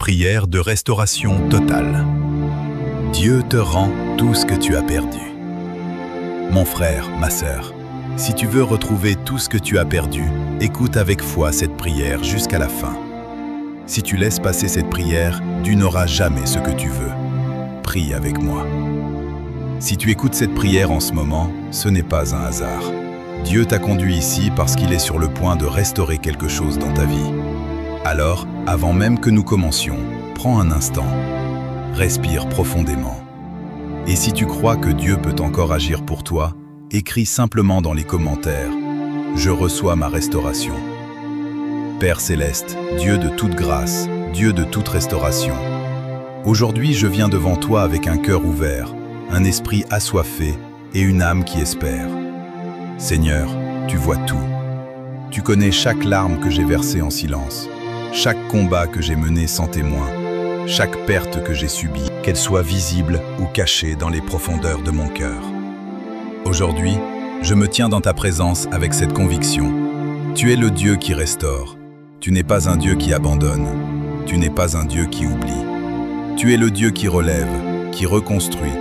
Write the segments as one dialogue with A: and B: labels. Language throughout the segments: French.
A: Prière de restauration totale. Dieu te rend tout ce que tu as perdu. Mon frère, ma sœur, si tu veux retrouver tout ce que tu as perdu, écoute avec foi cette prière jusqu'à la fin. Si tu laisses passer cette prière, tu n'auras jamais ce que tu veux. Prie avec moi. Si tu écoutes cette prière en ce moment, ce n'est pas un hasard. Dieu t'a conduit ici parce qu'il est sur le point de restaurer quelque chose dans ta vie. Alors, avant même que nous commencions, prends un instant, respire profondément. Et si tu crois que Dieu peut encore agir pour toi, écris simplement dans les commentaires « Je reçois ma restauration ». Père céleste, Dieu de toute grâce, Dieu de toute restauration, aujourd'hui je viens devant toi avec un cœur ouvert, un esprit assoiffé et une âme qui espère. Seigneur, tu vois tout. Tu connais chaque larme que j'ai versée en silence, chaque combat que j'ai mené sans témoin, chaque perte que j'ai subie, qu'elle soit visible ou cachée dans les profondeurs de mon cœur. Aujourd'hui, je me tiens dans ta présence avec cette conviction. Tu es le Dieu qui restaure. Tu n'es pas un Dieu qui abandonne. Tu n'es pas un Dieu qui oublie. Tu es le Dieu qui relève, qui reconstruit,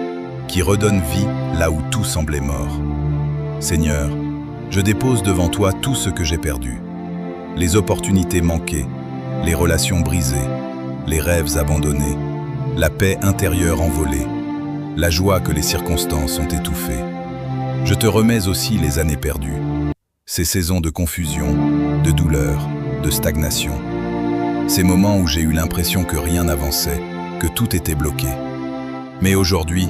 A: qui redonne vie là où tout semblait mort. Seigneur, je dépose devant toi tout ce que j'ai perdu. Les opportunités manquées, les relations brisées, les rêves abandonnés, la paix intérieure envolée, la joie que les circonstances ont étouffée. Je te remets aussi les années perdues, ces saisons de confusion, de douleur, de stagnation, ces moments où j'ai eu l'impression que rien n'avançait, que tout était bloqué. Mais aujourd'hui,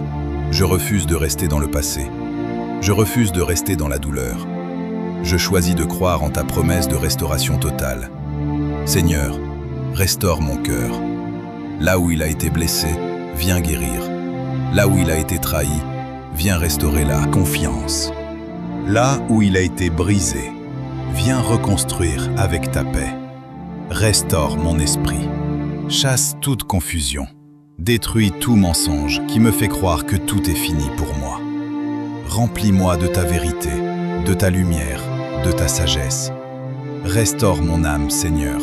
A: je refuse de rester dans le passé. Je refuse de rester dans la douleur. Je choisis de croire en ta promesse de restauration totale. Seigneur, restaure mon cœur. Là où il a été blessé, viens guérir. Là où il a été trahi, viens restaurer la confiance. Là où il a été brisé, viens reconstruire avec ta paix. Restaure mon esprit. Chasse toute confusion. Détruis tout mensonge qui me fait croire que tout est fini pour moi. Remplis-moi de ta vérité, de ta lumière, de ta sagesse. Restaure mon âme, Seigneur.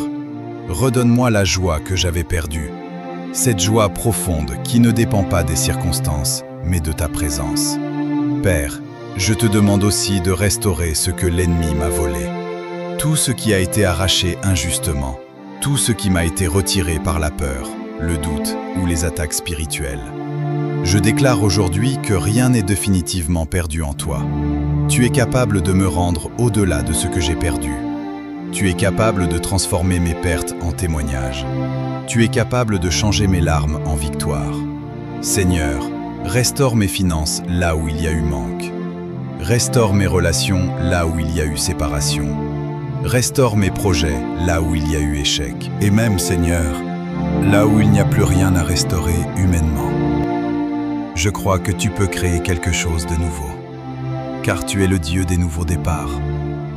A: Redonne-moi la joie que j'avais perdue. Cette joie profonde qui ne dépend pas des circonstances, mais de ta présence. Père, je te demande aussi de restaurer ce que l'ennemi m'a volé. Tout ce qui a été arraché injustement, tout ce qui m'a été retiré par la peur, le doute ou les attaques spirituelles. Je déclare aujourd'hui que rien n'est définitivement perdu en toi. Tu es capable de me rendre au-delà de ce que j'ai perdu. Tu es capable de transformer mes pertes en témoignages. Tu es capable de changer mes larmes en victoire. Seigneur, restaure mes finances là où il y a eu manque. Restaure mes relations là où il y a eu séparation. Restaure mes projets là où il y a eu échec. Et même, Seigneur, là où il n'y a plus rien à restaurer humainement. Je crois que tu peux créer quelque chose de nouveau. Car tu es le Dieu des nouveaux départs,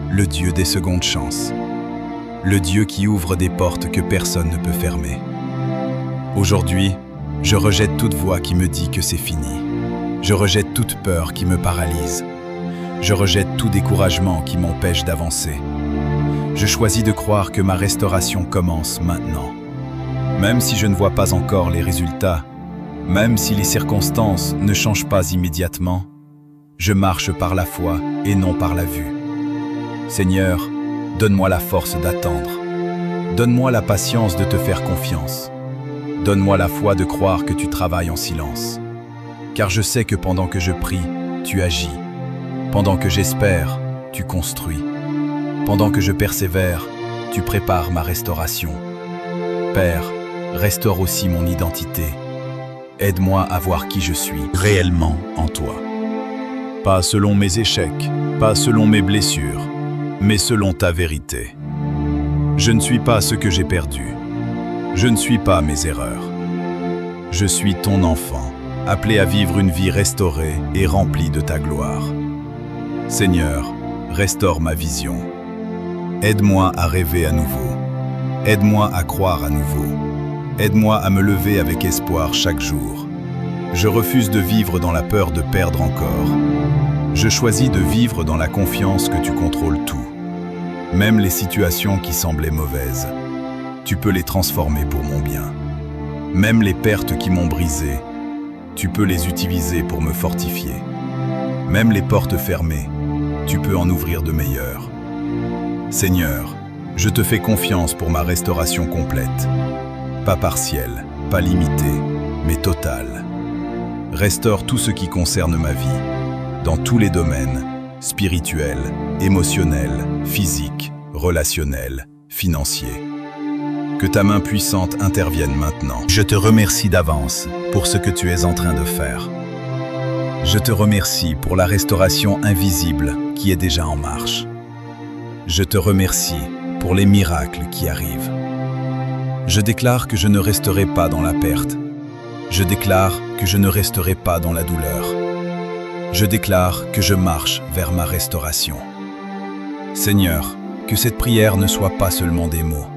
A: le Dieu des secondes chances, le Dieu qui ouvre des portes que personne ne peut fermer. Aujourd'hui, je rejette toute voix qui me dit que c'est fini. Je rejette toute peur qui me paralyse. Je rejette tout découragement qui m'empêche d'avancer. Je choisis de croire que ma restauration commence maintenant. Même si je ne vois pas encore les résultats, même si les circonstances ne changent pas immédiatement, je marche par la foi et non par la vue. Seigneur, donne-moi la force d'attendre. Donne-moi la patience de te faire confiance. Donne-moi la foi de croire que tu travailles en silence. Car je sais que pendant que je prie, tu agis. Pendant que j'espère, tu construis. Pendant que je persévère, tu prépares ma restauration. Père, restaure aussi mon identité. Aide-moi à voir qui je suis réellement en toi. Pas selon mes échecs, pas selon mes blessures, mais selon ta vérité. Je ne suis pas ce que j'ai perdu. Je ne suis pas mes erreurs. Je suis ton enfant, appelé à vivre une vie restaurée et remplie de ta gloire. Seigneur, restaure ma vision. Aide-moi à rêver à nouveau. Aide-moi à croire à nouveau. Aide-moi à me lever avec espoir chaque jour. Je refuse de vivre dans la peur de perdre encore. Je choisis de vivre dans la confiance que tu contrôles tout. Même les situations qui semblaient mauvaises, tu peux les transformer pour mon bien. Même les pertes qui m'ont brisé, tu peux les utiliser pour me fortifier. Même les portes fermées, tu peux en ouvrir de meilleures. Seigneur, je te fais confiance pour ma restauration complète. Pas partielle, pas limitée, mais totale. Restaure tout ce qui concerne ma vie, dans tous les domaines, spirituels, émotionnels, physiques, relationnels, financiers. Que ta main puissante intervienne maintenant. Je te remercie d'avance pour ce que tu es en train de faire. Je te remercie pour la restauration invisible qui est déjà en marche. Je te remercie pour les miracles qui arrivent. Je déclare que je ne resterai pas dans la perte. Je déclare que je ne resterai pas dans la douleur. Je déclare que je marche vers ma restauration. Seigneur, que cette prière ne soit pas seulement des mots,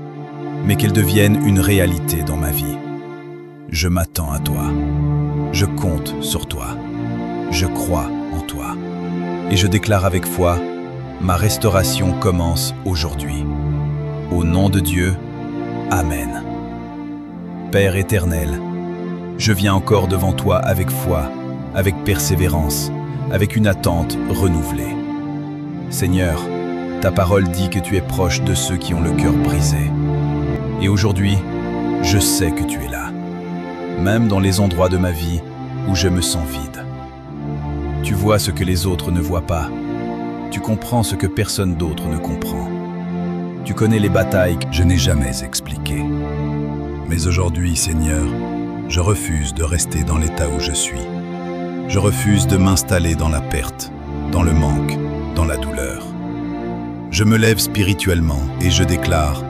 A: mais qu'elle devienne une réalité dans ma vie. Je m'attends à toi. Je compte sur toi. Je crois en toi. Et je déclare avec foi, ma restauration commence aujourd'hui. Au nom de Dieu, Amen. Père éternel, je viens encore devant toi avec foi, avec persévérance, avec une attente renouvelée. Seigneur, ta parole dit que tu es proche de ceux qui ont le cœur brisé. Et aujourd'hui, je sais que tu es là, même dans les endroits de ma vie où je me sens vide. Tu vois ce que les autres ne voient pas. Tu comprends ce que personne d'autre ne comprend. Tu connais les batailles que je n'ai jamais expliquées. Mais aujourd'hui, Seigneur, je refuse de rester dans l'état où je suis. Je refuse de m'installer dans la perte, dans le manque, dans la douleur. Je me lève spirituellement et je déclare: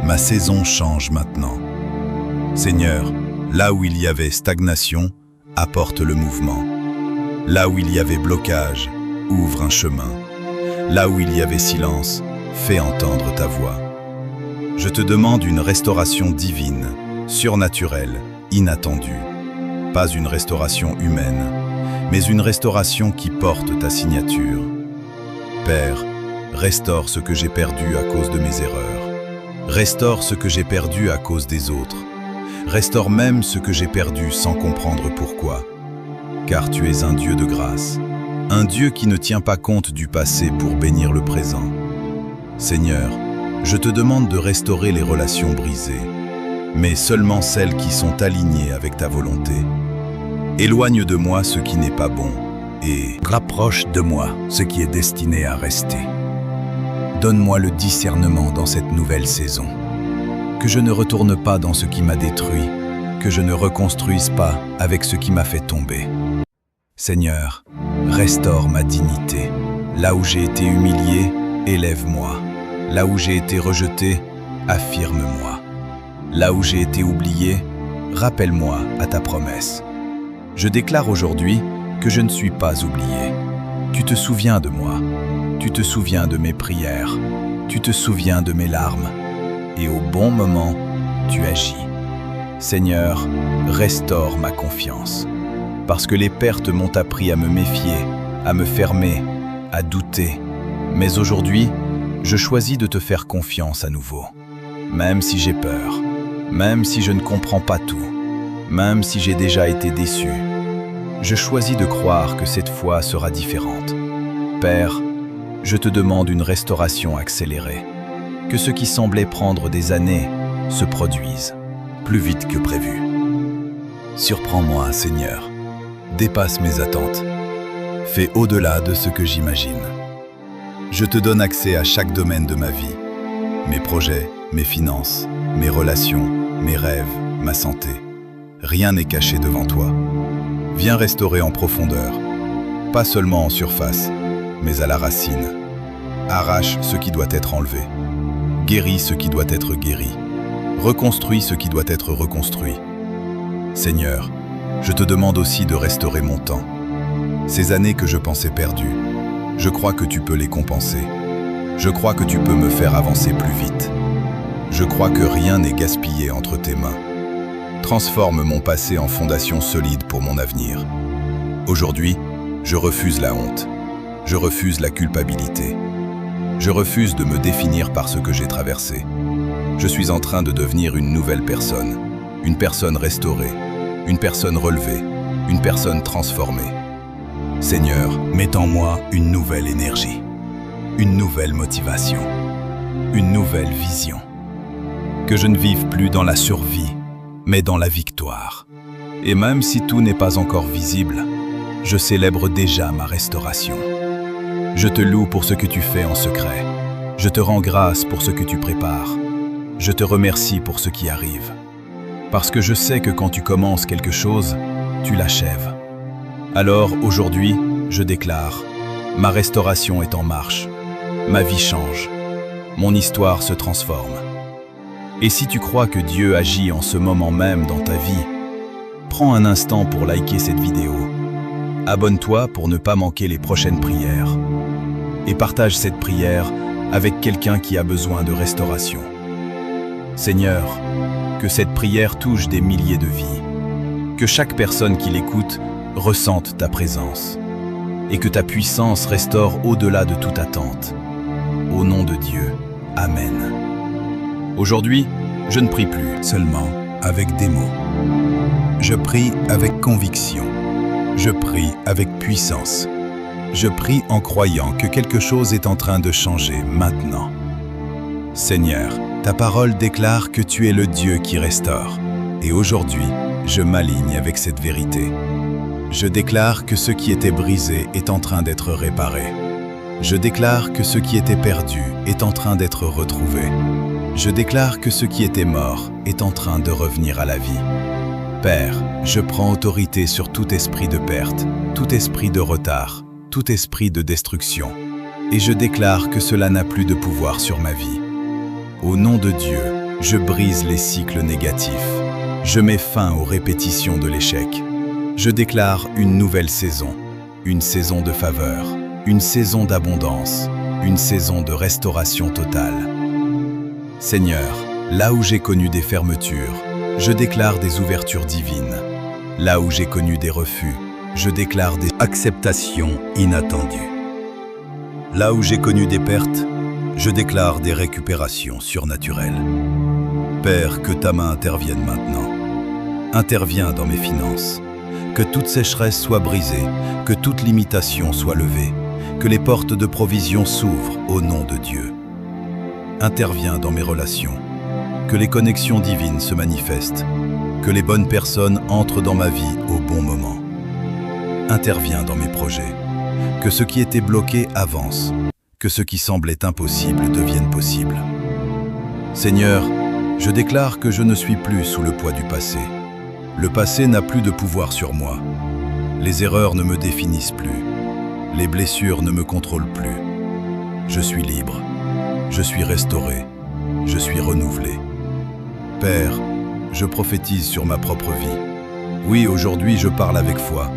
A: ma saison change maintenant. Seigneur, là où il y avait stagnation, apporte le mouvement. Là où il y avait blocage, ouvre un chemin. Là où il y avait silence, fais entendre ta voix. Je te demande une restauration divine, surnaturelle, inattendue. Pas une restauration humaine, mais une restauration qui porte ta signature. Père, restaure ce que j'ai perdu à cause de mes erreurs. Restaure ce que j'ai perdu à cause des autres. Restaure même ce que j'ai perdu sans comprendre pourquoi. Car tu es un Dieu de grâce, un Dieu qui ne tient pas compte du passé pour bénir le présent. Seigneur, je te demande de restaurer les relations brisées, mais seulement celles qui sont alignées avec ta volonté. Éloigne de moi ce qui n'est pas bon et rapproche de moi ce qui est destiné à rester. Donne-moi le discernement dans cette nouvelle saison. Que je ne retourne pas dans ce qui m'a détruit, que je ne reconstruise pas avec ce qui m'a fait tomber. Seigneur, restaure ma dignité. Là où j'ai été humilié, élève-moi. Là où j'ai été rejeté, affirme-moi. Là où j'ai été oublié, rappelle-moi à ta promesse. Je déclare aujourd'hui que je ne suis pas oublié. Tu te souviens de moi. Tu te souviens de mes prières, tu te souviens de mes larmes, et au bon moment, tu agis. Seigneur, restaure ma confiance, parce que les pertes m'ont appris à me méfier, à me fermer, à douter. Mais aujourd'hui, je choisis de te faire confiance à nouveau. Même si j'ai peur, même si je ne comprends pas tout, même si j'ai déjà été déçu, je choisis de croire que cette fois sera différente. Père, je te demande une restauration accélérée. Que ce qui semblait prendre des années se produise, plus vite que prévu. Surprends-moi, Seigneur. Dépasse mes attentes. Fais au-delà de ce que j'imagine. Je te donne accès à chaque domaine de ma vie. Mes projets, mes finances, mes relations, mes rêves, ma santé. Rien n'est caché devant toi. Viens restaurer en profondeur, pas seulement en surface, mais à la racine. Arrache ce qui doit être enlevé. Guéris ce qui doit être guéri. Reconstruis ce qui doit être reconstruit. Seigneur, je te demande aussi de restaurer mon temps. Ces années que je pensais perdues, je crois que tu peux les compenser. Je crois que tu peux me faire avancer plus vite. Je crois que rien n'est gaspillé entre tes mains. Transforme mon passé en fondation solide pour mon avenir. Aujourd'hui, je refuse la honte. Je refuse la culpabilité. Je refuse de me définir par ce que j'ai traversé. Je suis en train de devenir une nouvelle personne une personne restaurée, une personne relevée, une personne transformée. Seigneur, mets en moi une nouvelle énergie, une nouvelle motivation, une nouvelle vision. Que je ne vive plus dans la survie, mais dans la victoire. Et même si tout n'est pas encore visible, je célèbre déjà ma restauration. Je te loue pour ce que tu fais en secret. Je te rends grâce pour ce que tu prépares. Je te remercie pour ce qui arrive. Parce que je sais que quand tu commences quelque chose, tu l'achèves. Alors aujourd'hui, je déclare, ma restauration est en marche. Ma vie change. Mon histoire se transforme. Et si tu crois que Dieu agit en ce moment même dans ta vie, prends un instant pour liker cette vidéo. Abonne-toi pour ne pas manquer les prochaines prières. Et partage cette prière avec quelqu'un qui a besoin de restauration. Seigneur, que cette prière touche des milliers de vies. Que chaque personne qui l'écoute ressente ta présence. Et que ta puissance restaure au-delà de toute attente. Au nom de Dieu, Amen. Aujourd'hui, je ne prie plus seulement avec des mots. Je prie avec conviction. Je prie avec puissance. Je prie en croyant que quelque chose est en train de changer maintenant. Seigneur, ta parole déclare que tu es le Dieu qui restaure. Et aujourd'hui, je m'aligne avec cette vérité. Je déclare que ce qui était brisé est en train d'être réparé. Je déclare que ce qui était perdu est en train d'être retrouvé. Je déclare que ce qui était mort est en train de revenir à la vie. Père, je prends autorité sur tout esprit de perte, tout esprit de retard, tout esprit de destruction, et je déclare que cela n'a plus de pouvoir sur ma vie. Au nom de Dieu, je brise les cycles négatifs. Je mets fin aux répétitions de l'échec. Je déclare une nouvelle saison, une saison de faveur, une saison d'abondance, une saison de restauration totale. Seigneur, là où j'ai connu des fermetures, je déclare des ouvertures divines. Là où j'ai connu des refus, je déclare des acceptations inattendues. Là où j'ai connu des pertes, je déclare des récupérations surnaturelles. Père, que ta main intervienne maintenant. Interviens dans mes finances. Que toute sécheresse soit brisée, que toute limitation soit levée, que les portes de provision s'ouvrent au nom de Dieu. Interviens dans mes relations. Que les connexions divines se manifestent. Que les bonnes personnes entrent dans ma vie au bon moment. Interviens dans mes projets. Que ce qui était bloqué avance. Que ce qui semblait impossible devienne possible. Seigneur, je déclare que je ne suis plus sous le poids du passé. Le passé n'a plus de pouvoir sur moi. Les erreurs ne me définissent plus. Les blessures ne me contrôlent plus. Je suis libre. Je suis restauré. Je suis renouvelé. Père, je prophétise sur ma propre vie. Oui, aujourd'hui, je parle avec foi.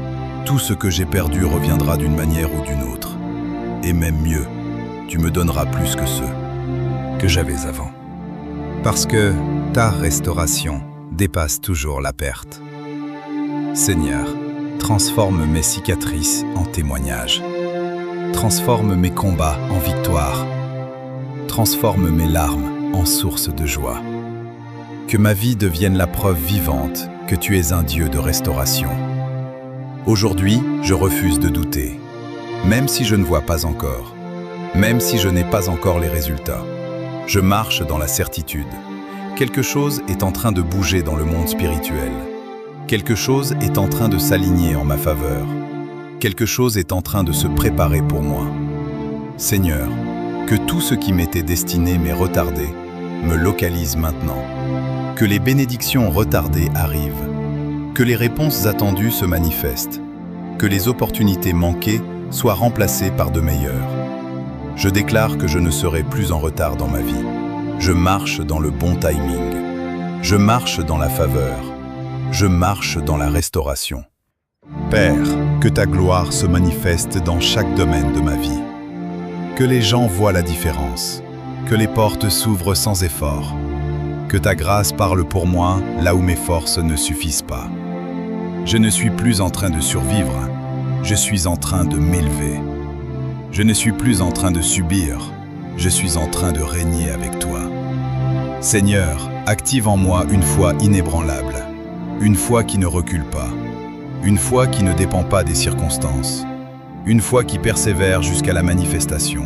A: Tout ce que j'ai perdu reviendra d'une manière ou d'une autre. Et même mieux, tu me donneras plus que ceux que j'avais avant. Parce que ta restauration dépasse toujours la perte. Seigneur, transforme mes cicatrices en témoignages. Transforme mes combats en victoire. Transforme mes larmes en source de joie. Que ma vie devienne la preuve vivante que tu es un Dieu de restauration. Aujourd'hui, je refuse de douter, même si je ne vois pas encore, même si je n'ai pas encore les résultats. Je marche dans la certitude. Quelque chose est en train de bouger dans le monde spirituel. Quelque chose est en train de s'aligner en ma faveur. Quelque chose est en train de se préparer pour moi. Seigneur, que tout ce qui m'était destiné mais retardé me localise maintenant. Que les bénédictions retardées arrivent. Que les réponses attendues se manifestent. Que les opportunités manquées soient remplacées par de meilleures. Je déclare que je ne serai plus en retard dans ma vie. Je marche dans le bon timing. Je marche dans la faveur. Je marche dans la restauration. Père, que ta gloire se manifeste dans chaque domaine de ma vie. Que les gens voient la différence. Que les portes s'ouvrent sans effort. Que ta grâce parle pour moi là où mes forces ne suffisent pas. Je ne suis plus en train de survivre. Je suis en train de m'élever. Je ne suis plus en train de subir. Je suis en train de régner avec toi. Seigneur, active en moi une foi inébranlable. Une foi qui ne recule pas. Une foi qui ne dépend pas des circonstances. Une foi qui persévère jusqu'à la manifestation.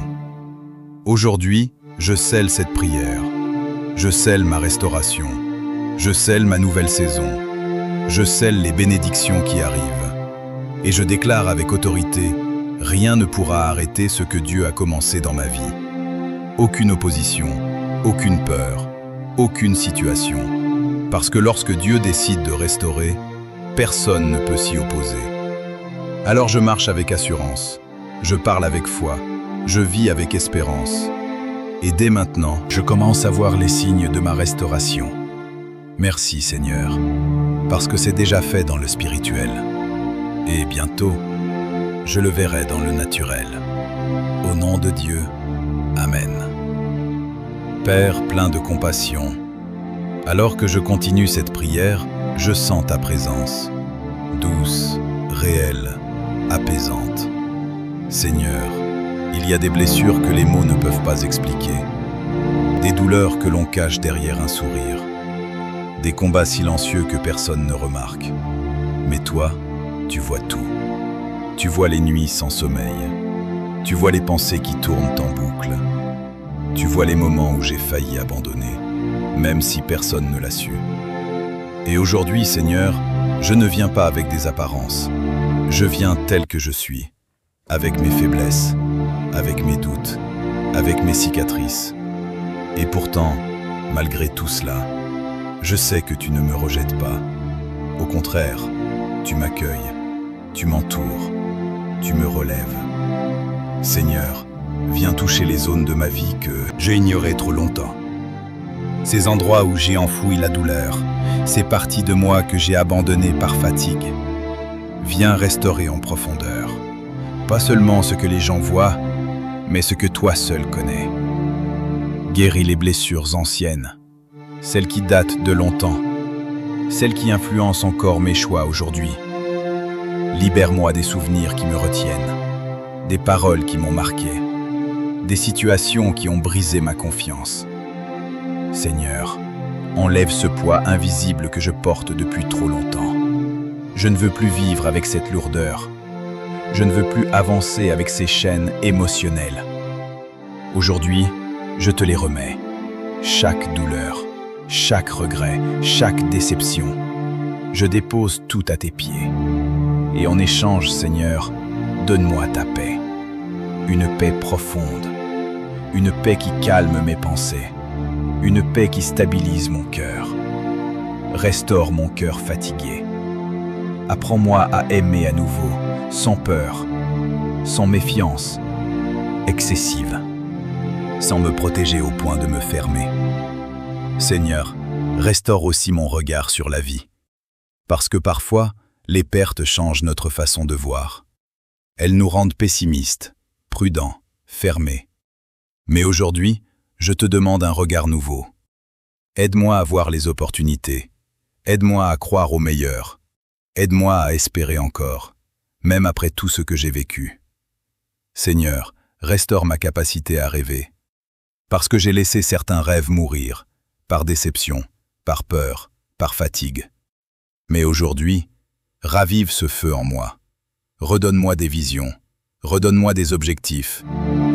A: Aujourd'hui, je scelle cette prière. Je scelle ma restauration. Je scelle ma nouvelle saison. Je scelle les bénédictions qui arrivent. Et je déclare avec autorité, rien ne pourra arrêter ce que Dieu a commencé dans ma vie. Aucune opposition, aucune peur, aucune situation. Parce que lorsque Dieu décide de restaurer, personne ne peut s'y opposer. Alors je marche avec assurance, je parle avec foi, je vis avec espérance. Et dès maintenant, je commence à voir les signes de ma restauration. Merci Seigneur, parce que c'est déjà fait dans le spirituel. Et bientôt, je le verrai dans le naturel. Au nom de Dieu, Amen. Père plein de compassion, alors que je continue cette prière, je sens ta présence, douce, réelle, apaisante. Seigneur, il y a des blessures que les mots ne peuvent pas expliquer, des douleurs que l'on cache derrière un sourire, des combats silencieux que personne ne remarque. Mais toi, tu vois tout. Tu vois les nuits sans sommeil. Tu vois les pensées qui tournent en boucle. Tu vois les moments où j'ai failli abandonner, même si personne ne l'a su. Et aujourd'hui, Seigneur, je ne viens pas avec des apparences. Je viens tel que je suis, avec mes faiblesses, avec mes doutes, avec mes cicatrices. Et pourtant, malgré tout cela, je sais que tu ne me rejettes pas. Au contraire, tu m'accueilles, tu m'entoures, tu me relèves. Seigneur, viens toucher les zones de ma vie que j'ai ignorées trop longtemps. Ces endroits où j'ai enfoui la douleur, ces parties de moi que j'ai abandonnées par fatigue. Viens restaurer en profondeur. Pas seulement ce que les gens voient, mais ce que toi seul connais. Guéris les blessures anciennes, celles qui datent de longtemps, celles qui influencent encore mes choix aujourd'hui. Libère-moi des souvenirs qui me retiennent, des paroles qui m'ont marqué, des situations qui ont brisé ma confiance. Seigneur, enlève ce poids invisible que je porte depuis trop longtemps. Je ne veux plus vivre avec cette lourdeur. Je ne veux plus avancer avec ces chaînes émotionnelles. Aujourd'hui, je te les remets. Chaque douleur, chaque regret, chaque déception. Je dépose tout à tes pieds. Et en échange, Seigneur, donne-moi ta paix. Une paix profonde. Une paix qui calme mes pensées. Une paix qui stabilise mon cœur. Restaure mon cœur fatigué. Apprends-moi à aimer à nouveau, sans peur, sans méfiance excessive, sans me protéger au point de me fermer. Seigneur, restaure aussi mon regard sur la vie. Parce que parfois, les pertes changent notre façon de voir. Elles nous rendent pessimistes, prudents, fermés. Mais aujourd'hui, je te demande un regard nouveau. Aide-moi à voir les opportunités. Aide-moi à croire au meilleur. Aide-moi à espérer encore, même après tout ce que j'ai vécu. Seigneur, restaure ma capacité à rêver. Parce que j'ai laissé certains rêves mourir, par déception, par peur, par fatigue. Mais aujourd'hui, ravive ce feu en moi. Redonne-moi des visions, redonne-moi des objectifs,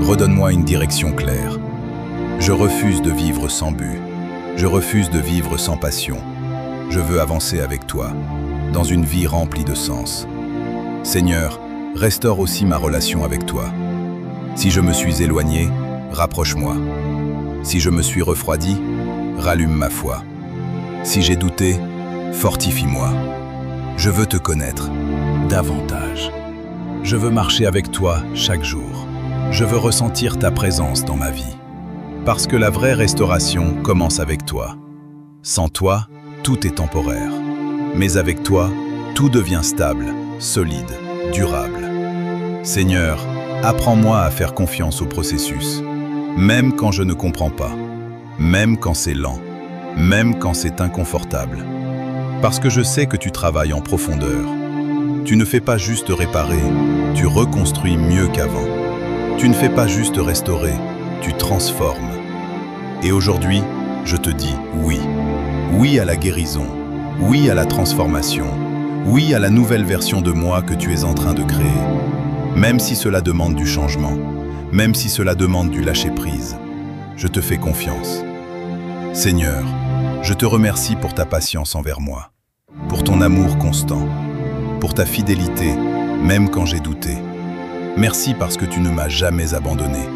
A: redonne-moi une direction claire. Je refuse de vivre sans but, je refuse de vivre sans passion. Je veux avancer avec toi, dans une vie remplie de sens. Seigneur, restaure aussi ma relation avec toi. Si je me suis éloigné, rapproche-moi. Si je me suis refroidi, rallume ma foi. Si j'ai douté, fortifie-moi. Je veux te connaître davantage. Je veux marcher avec toi chaque jour. Je veux ressentir ta présence dans ma vie. Parce que la vraie restauration commence avec toi. Sans toi, tout est temporaire. Mais avec toi, tout devient stable, solide, durable. Seigneur, apprends-moi à faire confiance au processus, même quand je ne comprends pas, même quand c'est lent, même quand c'est inconfortable. Parce que je sais que tu travailles en profondeur. Tu ne fais pas juste réparer, tu reconstruis mieux qu'avant. Tu ne fais pas juste restaurer, tu transformes. Et aujourd'hui, je te dis oui. Oui à la guérison. Oui à la transformation. Oui à la nouvelle version de moi que tu es en train de créer. Même si cela demande du changement, même si cela demande du lâcher-prise, je te fais confiance. Seigneur, je te remercie pour ta patience envers moi, pour ton amour constant, pour ta fidélité, même quand j'ai douté. Merci parce que tu ne m'as jamais abandonné,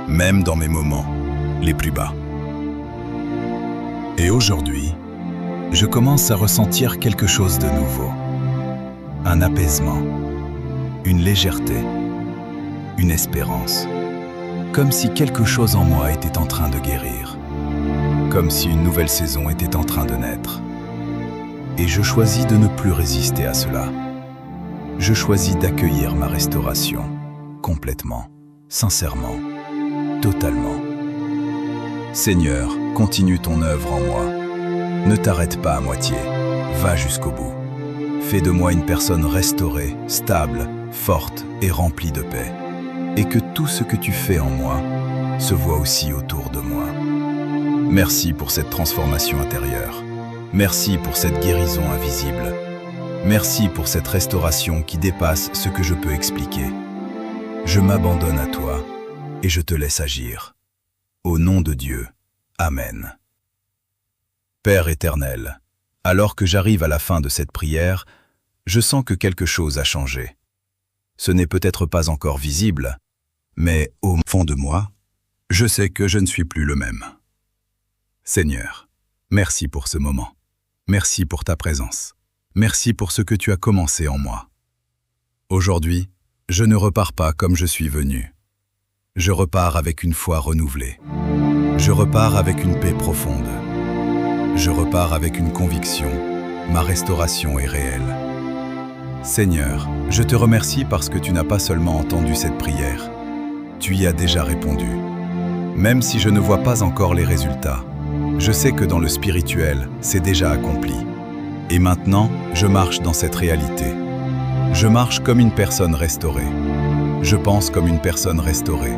A: même dans mes moments les plus bas. Et aujourd'hui, je commence à ressentir quelque chose de nouveau. Un apaisement, une légèreté, une espérance. Comme si quelque chose en moi était en train de guérir. Comme si une nouvelle saison était en train de naître. Et je choisis de ne plus résister à cela. Je choisis d'accueillir ma restauration, complètement, sincèrement, totalement. Seigneur, continue ton œuvre en moi. Ne t'arrête pas à moitié, va jusqu'au bout. Fais de moi une personne restaurée, stable, forte et remplie de paix. Et que tout ce que tu fais en moi se voit aussi autour de moi. Merci pour cette transformation intérieure. Merci pour cette guérison invisible. Merci pour cette restauration qui dépasse ce que je peux expliquer. Je m'abandonne à toi et je te laisse agir. Au nom de Dieu. Amen. Père éternel, alors que j'arrive à la fin de cette prière, je sens que quelque chose a changé. Ce n'est peut-être pas encore visible, mais au fond de moi, je sais que je ne suis plus le même. Seigneur, merci pour ce moment. Merci pour ta présence. Merci pour ce que tu as commencé en moi. Aujourd'hui, je ne repars pas comme je suis venu. Je repars avec une foi renouvelée. Je repars avec une paix profonde. Je repars avec une conviction. Ma restauration est réelle. Seigneur, je te remercie parce que tu n'as pas seulement entendu cette prière. Tu y as déjà répondu. Même si je ne vois pas encore les résultats, je sais que dans le spirituel, c'est déjà accompli. Et maintenant, je marche dans cette réalité. Je marche comme une personne restaurée. Je pense comme une personne restaurée.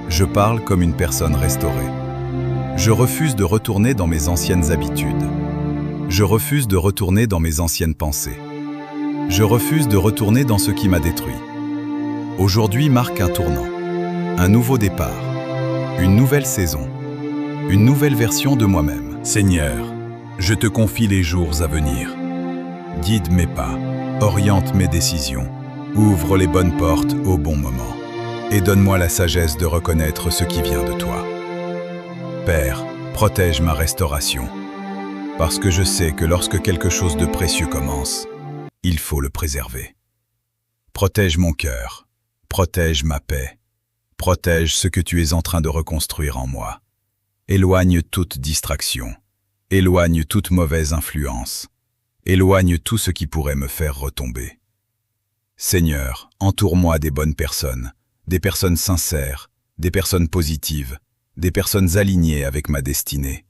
A: Je parle comme une personne restaurée. Je refuse de retourner dans mes anciennes habitudes. Je refuse de retourner dans mes anciennes pensées. Je refuse de retourner dans ce qui m'a détruit. Aujourd'hui marque un tournant, un nouveau départ, une nouvelle saison, une nouvelle version de moi-même. Seigneur, je te confie les jours à venir. Guide mes pas, oriente mes décisions, ouvre les bonnes portes au bon moment et donne-moi la sagesse de reconnaître ce qui vient de toi. Père, protège ma restauration, parce que je sais que lorsque quelque chose de précieux commence, il faut le préserver. Protège mon cœur, protège ma paix, protège ce que tu es en train de reconstruire en moi. Éloigne toute distraction, éloigne toute mauvaise influence, éloigne tout ce qui pourrait me faire retomber. Seigneur, entoure-moi des bonnes personnes, des personnes sincères, des personnes positives, des personnes alignées avec ma destinée.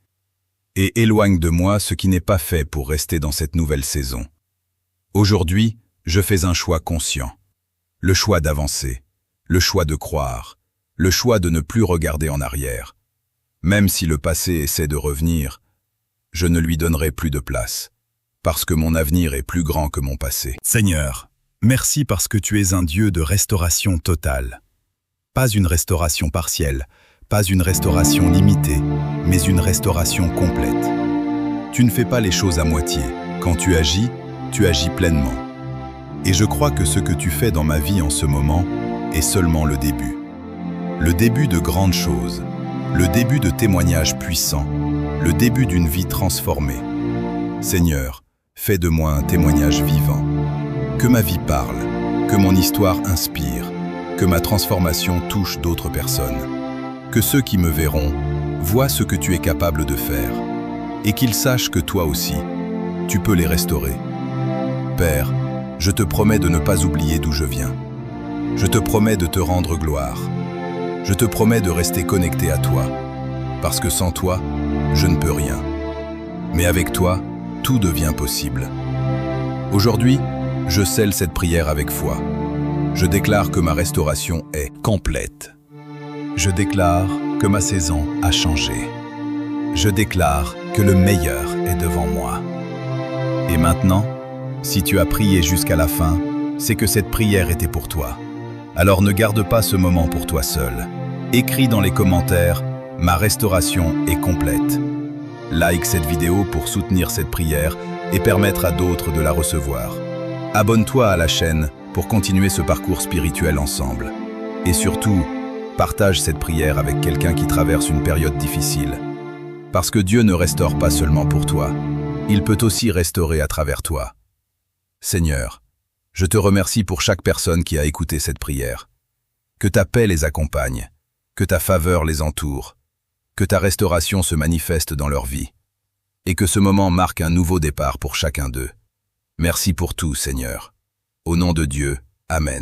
A: Et éloigne de moi ce qui n'est pas fait pour rester dans cette nouvelle saison. Aujourd'hui, je fais un choix conscient. Le choix d'avancer, le choix de croire, le choix de ne plus regarder en arrière. Même si le passé essaie de revenir, je ne lui donnerai plus de place, parce que mon avenir est plus grand que mon passé. Seigneur, merci parce que tu es un Dieu de restauration totale. Pas une restauration partielle, pas une restauration limitée, mais une restauration complète. Tu ne fais pas les choses à moitié. Quand tu agis pleinement. Et je crois que ce que tu fais dans ma vie en ce moment est seulement le début. Le début de grandes choses, le début de témoignages puissants, le début d'une vie transformée. Seigneur, fais de moi un témoignage vivant. Que ma vie parle, que mon histoire inspire, que ma transformation touche d'autres personnes. Que ceux qui me verront voient ce que tu es capable de faire et qu'ils sachent que toi aussi, tu peux les restaurer. Père, je te promets de ne pas oublier d'où je viens. Je te promets de te rendre gloire. Je te promets de rester connecté à toi, parce que sans toi, je ne peux rien. Mais avec toi, tout devient possible. Aujourd'hui, je scelle cette prière avec foi. Je déclare que ma restauration est complète. Je déclare que ma saison a changé. Je déclare que le meilleur est devant moi. Et maintenant, si tu as prié jusqu'à la fin, c'est que cette prière était pour toi. Alors ne garde pas ce moment pour toi seul. Écris dans les commentaires « Ma restauration est complète ». Like cette vidéo pour soutenir cette prière et permettre à d'autres de la recevoir. Abonne-toi à la chaîne pour continuer ce parcours spirituel ensemble. Et surtout, partage cette prière avec quelqu'un qui traverse une période difficile. Parce que Dieu ne restaure pas seulement pour toi, il peut aussi restaurer à travers toi. Seigneur, je te remercie pour chaque personne qui a écouté cette prière. Que ta paix les accompagne, que ta faveur les entoure, que ta restauration se manifeste dans leur vie, et que ce moment marque un nouveau départ pour chacun d'eux. Merci pour tout, Seigneur. Au nom de Dieu, Amen.